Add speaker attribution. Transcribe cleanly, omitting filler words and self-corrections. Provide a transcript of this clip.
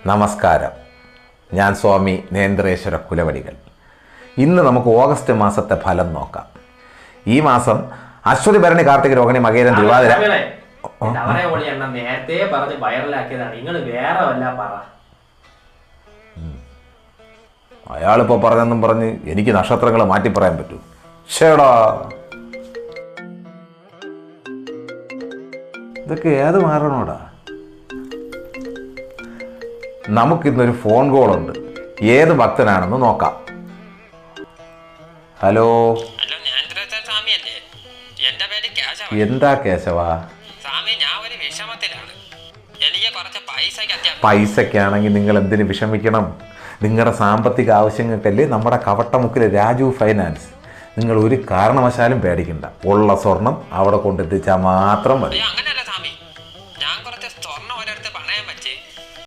Speaker 1: നമസ്കാരം. ഞാൻ സ്വാമി നേന്ദ്രേശ്വര കുലവടികൾ. ഇന്ന് നമുക്ക് ഓഗസ്റ്റ് മാസത്തെ ഫലം നോക്കാം. ഈ മാസം അശ്വതി, ഭരണി, കാർത്തിക, രോഹിണി, മകേരം, തിരുവാതിര.
Speaker 2: നേരത്തെ പറഞ്ഞ് വൈറലാക്കിയതാണ്. നിങ്ങൾ വേറെ വല്ല പറ.
Speaker 1: അയാളിപ്പോ പറഞ്ഞെന്നും പറഞ്ഞ് എനിക്ക് നക്ഷത്രങ്ങൾ മാറ്റി പറയാൻ പറ്റൂ? ചേടാ, ഇതൊക്കെ ഏത് മാറണോടാ? നമുക്കിന്നൊരു ഫോൺ കോൾ ഉണ്ട്. ഏത് ഭക്തനാണെന്ന് നോക്കാം. ഹലോ, എന്താ കേശവ? പൈസക്കാണെങ്കിൽ നിങ്ങൾ എന്തിനു വിഷമിക്കണം? നിങ്ങളുടെ സാമ്പത്തിക ആവശ്യങ്ങൾക്കല്ലേ നമ്മുടെ കവട്ടമുക്കിലെ രാജു ഫൈനാൻസ്. നിങ്ങൾ ഒരു കാരണവശാലും പേടിക്കണ്ട. ഉള്ള സ്വർണം അവിടെ കൊണ്ടെത്തിച്ചാൽ മാത്രം മതി.